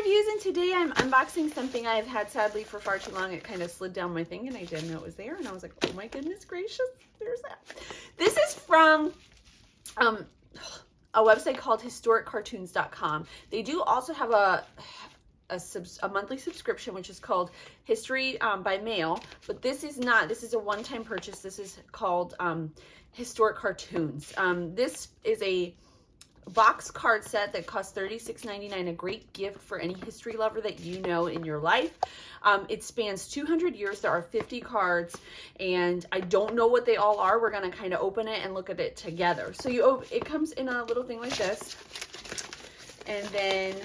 reviews, and today I'm unboxing something I've had sadly for far too long. It kind of slid down my thing and I didn't know it was there, and I was like, oh my goodness gracious, there's that. This is from a website called historiccartoons.com. They do also have a monthly subscription, which is called History by Mail, but this is not. This is a one-time purchase. This is called Historic Cartoons. This is a box card set that costs $36.99, a great gift for any history lover that you know in your life. It spans 200 years. There are 50 cards, and I don't know what they all are. We're going to kind of open it and look at it together. So it comes in a little thing like this, and then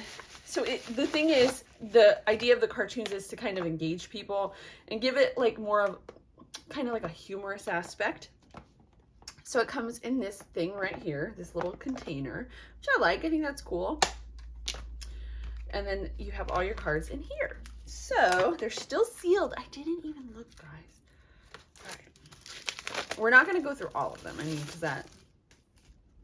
the thing is, the idea of the cartoons is to kind of engage people and give it like more of kind of like a humorous aspect. So it comes in this thing right here, this little container, which I like. I think that's cool. And then you have all your cards in here. So they're still sealed. I didn't even look, guys. All right. We're not going to go through all of them. I mean, because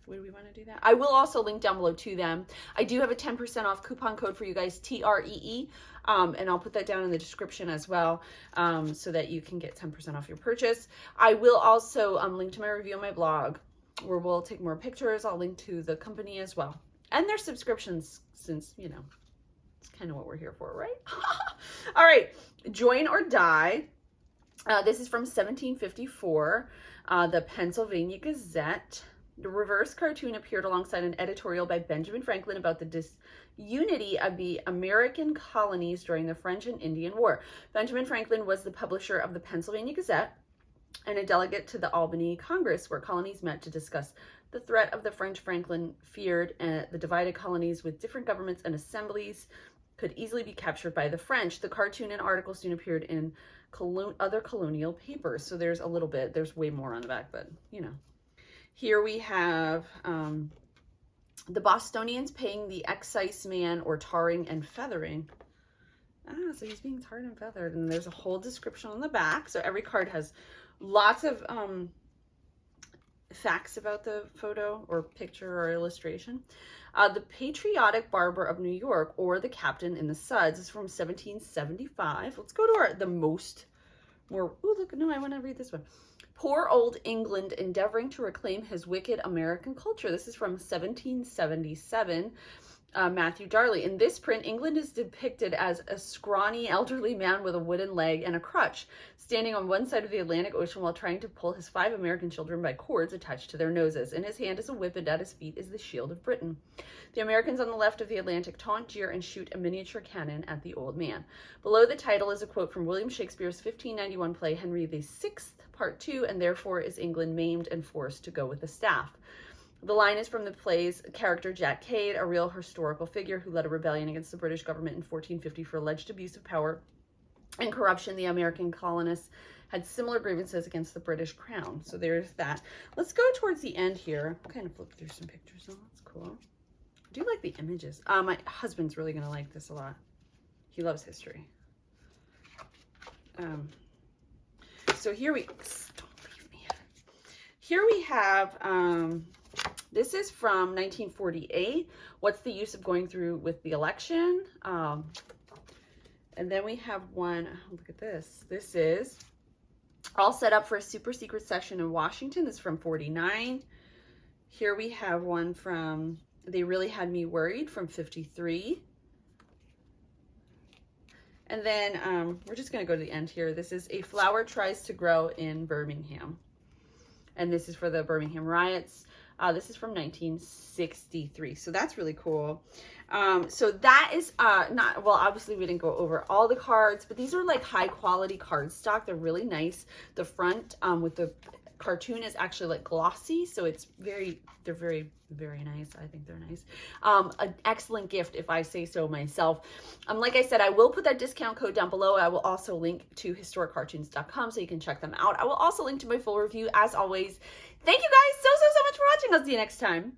would we want to do that? I will also link down below to them. I do have a 10% off coupon code for you guys, TREE. And I'll put that down in the description as well, so that you can get 10% off your purchase. I will also link to my review on my blog, where we'll take more pictures. I'll link to the company as well. And their subscriptions, since, you know, it's kind of what we're here for, right? All right, Join or Die. This is from 1754, the Pennsylvania Gazette. The reverse cartoon appeared alongside an editorial by Benjamin Franklin about the disunity of the American colonies during the French and Indian War. Benjamin Franklin was the publisher of the Pennsylvania Gazette and a delegate to the Albany Congress, where colonies met to discuss the threat of the French. Franklin feared the divided colonies with different governments and assemblies could easily be captured by the French. The cartoon and article soon appeared in other colonial papers. So there's a little bit, there's way more on the back, but you know. Here we have the Bostonians paying the exciseman, or tarring and feathering. So he's being tarred and feathered, and there's a whole description on the back. So every card has lots of facts about the photo or picture or illustration. The Patriotic Barber of New York, or the Captain in the Suds, is from 1775. Let's go to oh, look, no, I want to read this one. Poor Old England Endeavoring to Reclaim His Wicked American Culture. This is from 1777, Matthew Darley. In this print, England is depicted as a scrawny elderly man with a wooden leg and a crutch, standing on one side of the Atlantic Ocean while trying to pull his 5 American children by cords attached to their noses. In his hand is a whip, and at his feet is the shield of Britain. The Americans on the left of the Atlantic taunt, jeer, and shoot a miniature cannon at the old man. Below the title is a quote from William Shakespeare's 1591 play, Henry VI, Part 2, and therefore is England maimed and forced to go with the staff. The line is from the play's character Jack Cade, a real historical figure who led a rebellion against the British government in 1450 for alleged abuse of power and corruption. The American colonists had similar grievances against the British crown. So there's that. Let's go towards the end here. I'll kind of flip through some pictures. Oh, that's cool. I do like the images. My husband's really going to like this a lot. He loves history. So here don't leave me. Here we have, this is from 1948. What's the use of going through with the election? And then we have one, look at this. This is all set up for a super secret session in Washington. This is from 49. Here we have one from They Really Had Me Worried from 53. And then we're just going to go to the end here. This is A Flower Tries to Grow in Birmingham. And this is for the Birmingham Riots. This is from 1963. So that's really cool. So that is well, obviously we didn't go over all the cards, but these are like high quality cardstock. They're really nice. The front with the cartoon is actually like glossy, so it's they're very, very nice. I think they're nice. An excellent gift if I say so myself. Like I said, I will put that discount code down below. I will also link to historiccartoons.com so you can check them out. I will also link to my full review as always. Thank you guys so much for watching. I'll see you next time.